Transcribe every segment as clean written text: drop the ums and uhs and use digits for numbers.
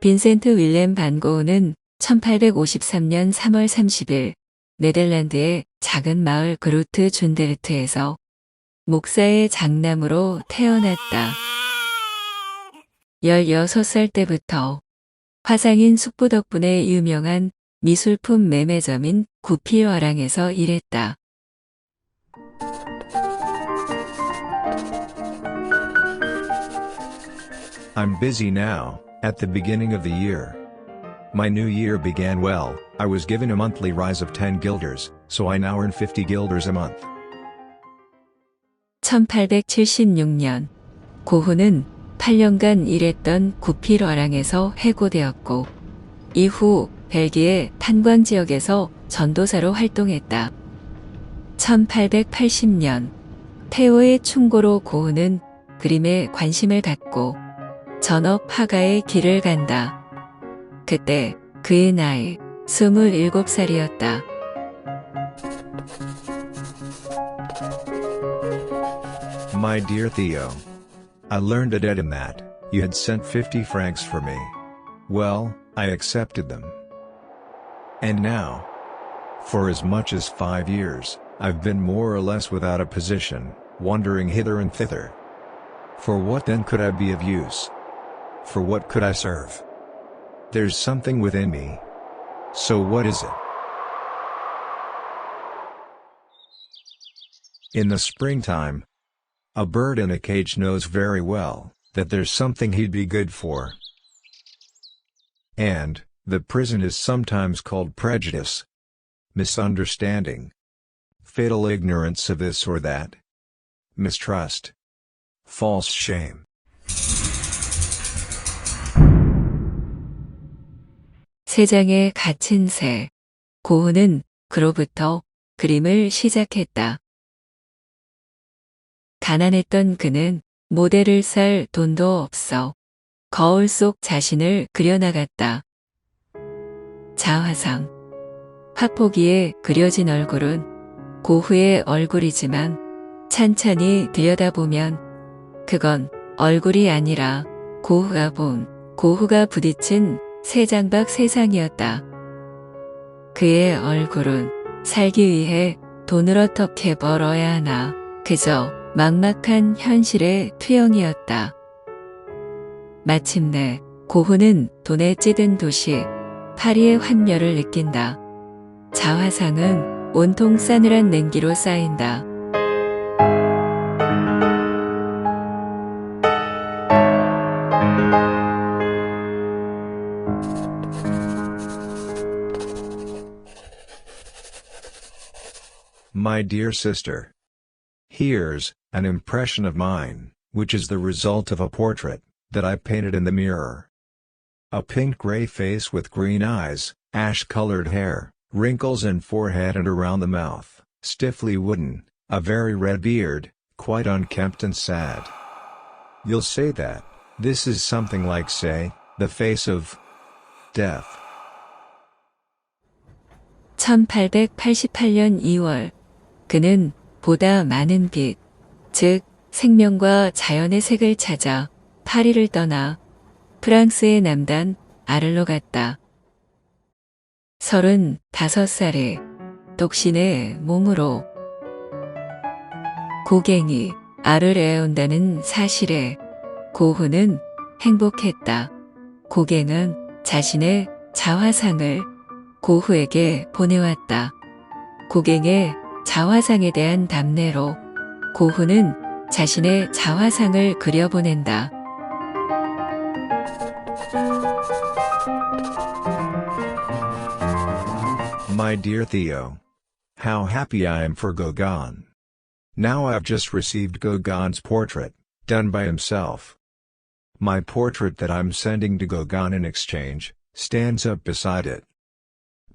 빈센트 윌렘 반 고흐는 1853년 3월 30일 네덜란드의 작은 마을 그루트 준데르트에서 목사의 장남으로 태어났다. 16살 때부터 화상인 숙부 덕분에 유명한 미술품 매매점인 구필화랑에서 일했다. I'm busy now, at the beginning of the year. My new year began well. I was given a monthly rise of 10 guilders, so I now earn 50 guilders a month. 1876년 고흐는 8년간 일했던 구필화랑에서 해고되었고 이후 벨기에 탄광 지역에서 전도사로 활동했다. 1880년 태호의 충고로 고흐는 그림에 관심을 갖고 전업 화가의 길을 간다. 그때 그의 나이 27살이었다. My dear Theo. I learned at Edam that you had sent 50 francs for me. Well, I accepted them. And now, for as much as 5 years, I've been more or less without a position, wandering hither and thither. For what then could I be of use? For what could I serve? There's something within me. So what is it? In the springtime, a bird in a cage knows very well that there's something he'd be good for. And the prison is sometimes called prejudice, misunderstanding, fatal ignorance of this or that, mistrust, false shame. 세장에 갇힌 새. 고흐는 그로부터 그림을 시작했다. 가난했던 그는 모델을 살 돈도 없어 거울 속 자신을 그려나갔다. 자화상. 화폭이에 그려진 얼굴은 고흐의 얼굴이지만 찬찬히 들여다보면 그건 얼굴이 아니라 고흐가 부딪힌 세장박 세상이었다. 그의 얼굴은 살기 위해 돈을 어떻게 벌어야 하나 그저 막막한 현실의 투영이었다. 마침내 고흐는 돈에 찌든 도시 파리의 환멸을 느낀다. 자화상은 온통 싸늘한 냉기로 쌓인다. My dear sister. Here's an impression of mine, which is the result of a portrait that I painted in the mirror. A pink-gray face with green eyes, ash-colored hair, wrinkles in forehead and around the mouth, stiffly wooden, a very red beard, quite unkempt and sad. You'll say that this is something like, say, the face of death. 1888년 2월 그는 보다 많은 빛, 즉 생명과 자연의 색을 찾아 파리를 떠나 프랑스의 남단 아르로 갔다. 35살에 독신의 몸으로 고갱이 아르레에 온다는 사실에 고흐는 행복했다. 고갱은 자신의 자화상을 고흐에게 보내왔다. 고갱의 자화상에 대한 답례로 고흐는 자신의 자화상을 그려보낸다. My dear Theo. How happy I am for Gauguin. Now I've just received Gauguin's portrait, done by himself. My portrait that I'm sending to Gauguin in exchange, stands up beside it.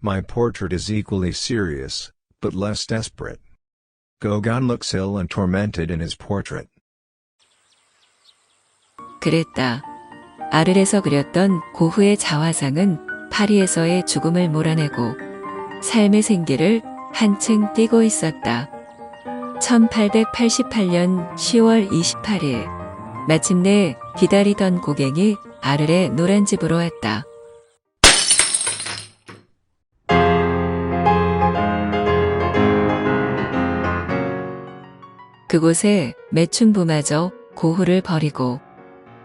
My portrait is equally serious, but less desperate. Gauguin looks ill and tormented in his portrait. 그랬다. 아르에서 그렸던 고흐의 자화상은 파리에서의 죽음을 몰아내고 삶의 생기를 한층 띠고 있었다. 1888년 10월 28일 마침내 기다리던 고갱이 아르레 노란 집으로 왔다. 그곳에 매춘부마저 고흐를 버리고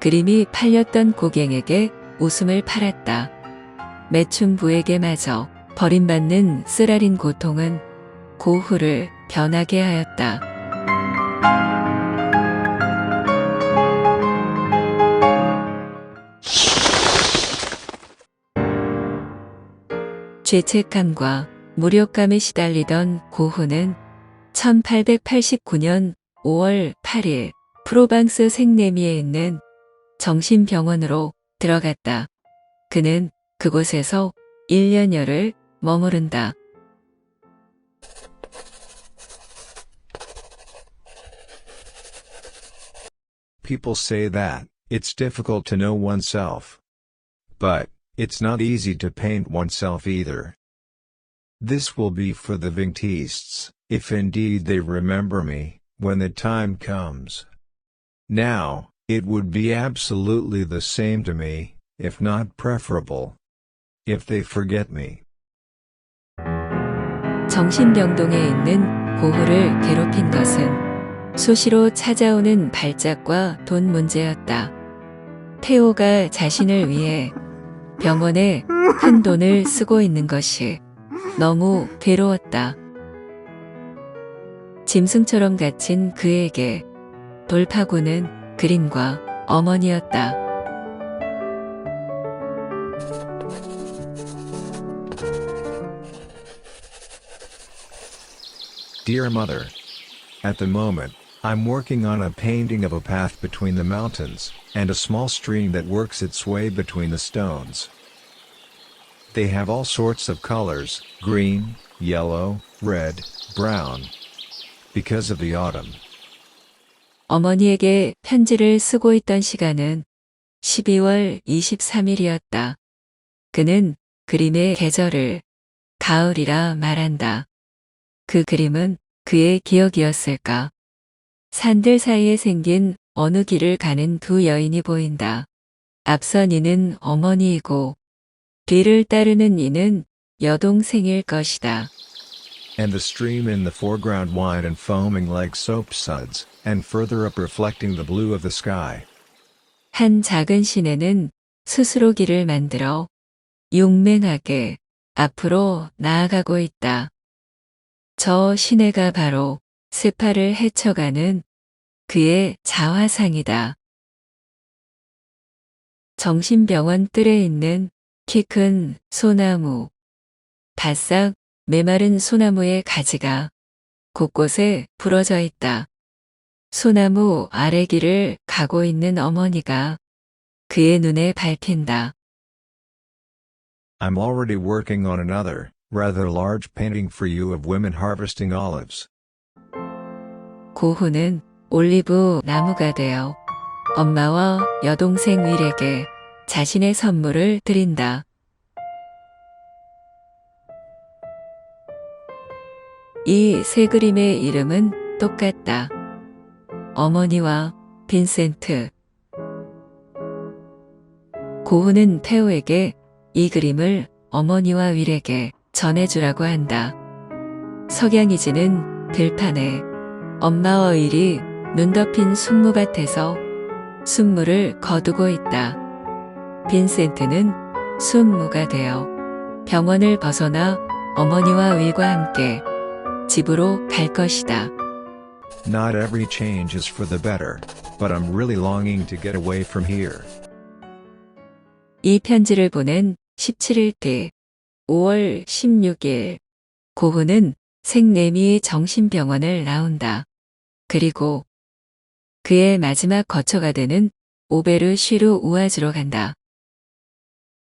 그림이 팔렸던 고갱에게 웃음을 팔았다. 매춘부에게마저 버림받는 쓰라린 고통은 고흐를 변하게 하였다. 죄책감과 무력감에 시달리던 고흐는 1889년 5월 8일 프로방스 생네미에 있는 정신병원으로 들어갔다. 그는 그곳에서 1년여를 머무른다. People say that it's difficult to know oneself. But it's not easy to paint oneself either. This will be for the Vinctists, if indeed they remember me, when the time comes. Now, it would be absolutely the same to me, if not preferable, if they forget me. 정신병동에 있는 고흐를 괴롭힌 것은 수시로 찾아오는 발작과 돈 문제였다. 테오가 자신을 위해 병원에 큰 돈을 쓰고 있는 것이 너무 괴로웠다. 짐승처럼 갇힌 그에게 돌파구는 그림과 어머니였다. Dear Mother, at the moment, I'm working on a painting of a path between the mountains, and a small stream that works its way between the stones. They have all sorts of colors, green, yellow, red, brown. Because of the autumn. 어머니에게 편지를 쓰고 있던 시간은 12월 23일이었다. 그는 그림의 계절을 가을이라 말한다. 그 그림은 그의 기억이었을까? 산들 사이에 생긴 어느 길을 가는 두 여인이 보인다. 앞선 이는 어머니이고 뒤를 따르는 이는 여동생일 것이다. And the stream in the foreground wide and foaming like soap suds, and further up reflecting the blue of the sky. 한 작은 시내는 스스로 길을 만들어 용맹하게 앞으로 나아가고 있다. 저 시내가 바로 스파를 헤쳐가는 그의 자화상이다. 정신병원 뜰에 있는 키 큰 소나무, 바싹 메마른 소나무의 가지가 곳곳에 부러져 있다. 소나무 아래 길을 가고 있는 어머니가 그의 눈에 밟힌다. I'm already working on another, rather large painting for you of women harvesting olives. 고흐는 올리브 나무가 되어 엄마와 여동생 윌에게 자신의 선물을 드린다. 이 세 그림의 이름은 똑같다. 어머니와 빈센트. 고흐는 테오에게 이 그림을 어머니와 윌에게 전해주라고 한다. 석양이지는 들판에 엄마와 윌이 눈 덮인 순무밭에서 순무를 거두고 있다. 빈센트는 순무가 되어 병원을 벗어나 어머니와 윌과 함께 집으로 갈 것이다. Not every change is for the better, but I'm really longing to get away from here. 이 편지를 보낸 17일 뒤 5월 16일 고흐는 생네미의 정신병원을 나온다. 그리고 그의 마지막 거처가 되는 오베르 쉬르 우아즈로 간다.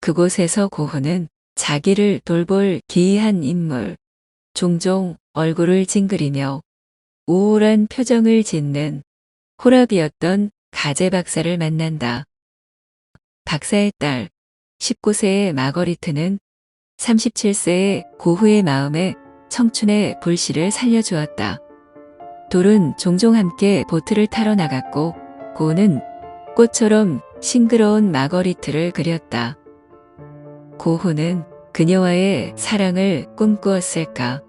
그곳에서 고흐는 자기를 돌볼 기이한 인물, 종종 얼굴을 찡그리며 우울한 표정을 짓는 호랍이었던 가제 박사를 만난다. 박사의 딸 19세의 마거리트는 37세의 고흐의 마음에 청춘의 불씨를 살려주었다. 둘은 종종 함께 보트를 타러 나갔고 고흐는 꽃처럼 싱그러운 마거리트를 그렸다. 고흐는 그녀와의 사랑을 꿈꾸었을까?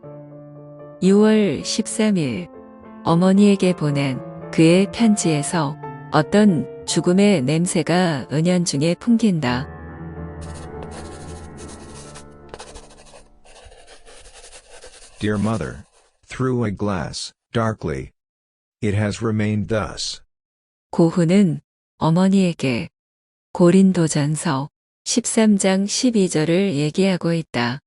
6월 13일 어머니에게 보낸 그의 편지에서 어떤 죽음의 냄새가 은연중에 풍긴다. Dear mother, through a glass, darkly, it has remained thus. 고흐는 어머니에게 고린도전서 13장 12절을 얘기하고 있다.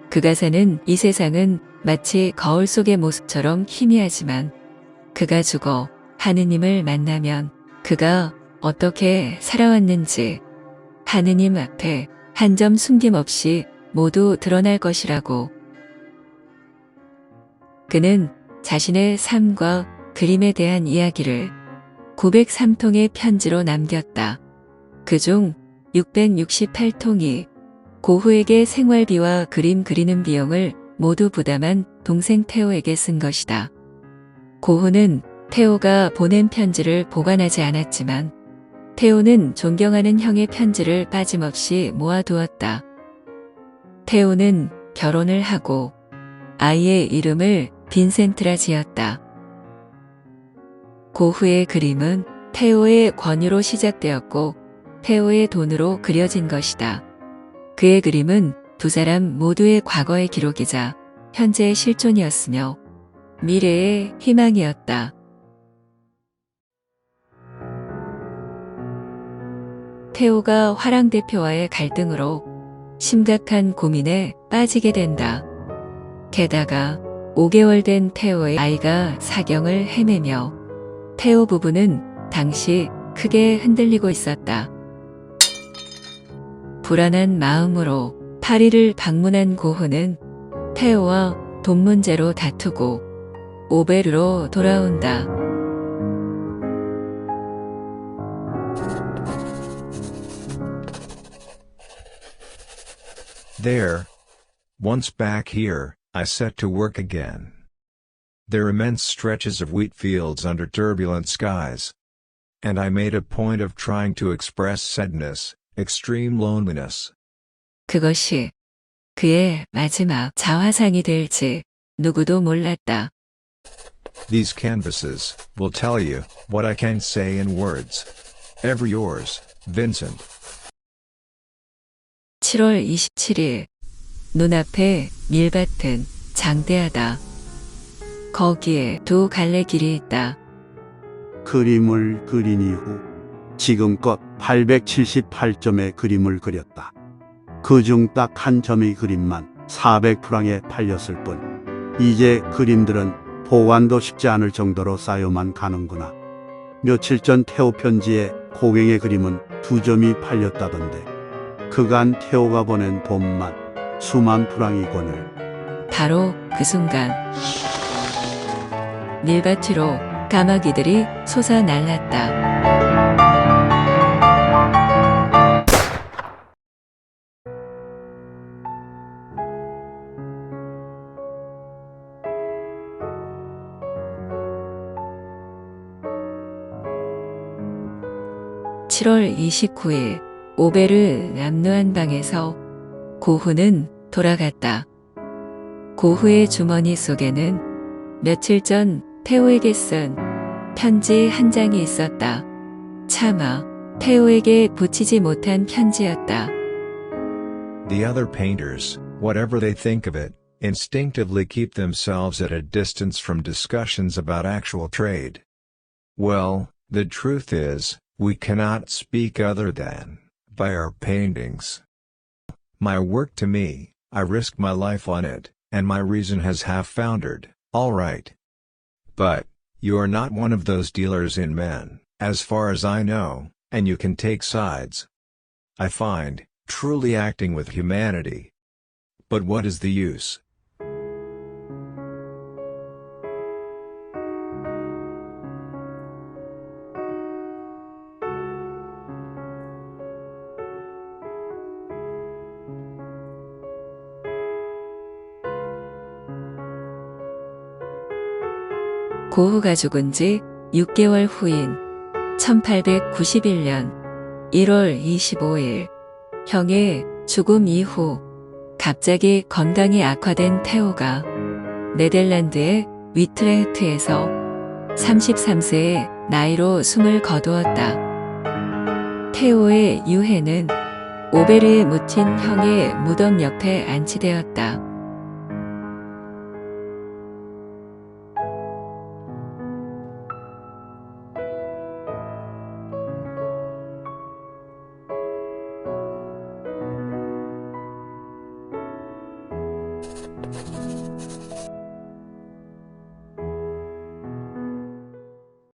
그가 사는 이 세상은 마치 거울 속의 모습처럼 희미하지만 그가 죽어 하느님을 만나면 그가 어떻게 살아왔는지 하느님 앞에 한 점 숨김없이 모두 드러날 것이라고. 그는 자신의 삶과 그림에 대한 이야기를 903통의 편지로 남겼다. 그중 668통이 고흐에게 생활비와 그림 그리는 비용을 모두 부담한 동생 테오에게 쓴 것이다. 고흐는 테오가 보낸 편지를 보관하지 않았지만 테오는 존경하는 형의 편지를 빠짐없이 모아두었다. 테오는 결혼을 하고 아이의 이름을 빈센트라 지었다. 고흐의 그림은 테오의 권유로 시작되었고 테오의 돈으로 그려진 것이다. 그의 그림은 두 사람 모두의 과거의 기록이자 현재의 실존이었으며 미래의 희망이었다. 테오가 화랑 대표와의 갈등으로 심각한 고민에 빠지게 된다. 게다가 5개월 된 테오의 아이가 사경을 헤매며 테오 부부는 당시 크게 흔들리고 있었다. 불안한 마음으로 파리를 방문한 고흐는 테오와 돈 문제로 다투고 오베르로 돌아온다. There, once back here, I set to work again. There immense stretches of wheat fields under turbulent skies. And I made a point of trying to express sadness, extreme loneliness. 그것이 그의 마지막 자화상이 될지 누구도 몰랐다. These canvases will tell you what I can't say in words. Ever yours, Vincent. 7월 27일 눈앞에 밀밭은 장대하다. 거기에 두 갈래 길이 있다. 그림을 그린 이후 지금껏 878점의 그림을 그렸다. 그중 딱 한 점의 그림만 400프랑에 팔렸을 뿐 이제 그림들은 보관도 쉽지 않을 정도로 쌓여만 가는구나. 며칠 전 테오 편지에 고갱의 그림은 2점이 팔렸다던데 그간 테오가 보낸 돈만 수만 프랑이거늘. 바로 그 순간 밀밭으로 까마귀들이 솟아날랐다. 7월 29일 오베르 남루한 방에서 고흐는 돌아갔다. 고흐의 주머니 속에는 며칠 전 테오에게 쓴 편지 한 장이 있었다. 차마 테오에게 붙이지 못한 편지였다. The other painters, whatever they think of it, instinctively keep themselves at a distance from discussions about actual trade. Well, the truth is, we cannot speak other than by our paintings. My work to me, I risk my life on it, and my reason has half foundered, all right. But, you are not one of those dealers in men, as far as I know, and you can take sides. I find, truly acting with humanity. But what is the use? 고흐가 죽은 지 6개월 후인 1891년 1월 25일 형의 죽음 이후 갑자기 건강이 악화된 테오가 네덜란드의 위트레흐트에서 33세의 나이로 숨을 거두었다. 테오의 유해는 오베르에 묻힌 형의 무덤 옆에 안치되었다.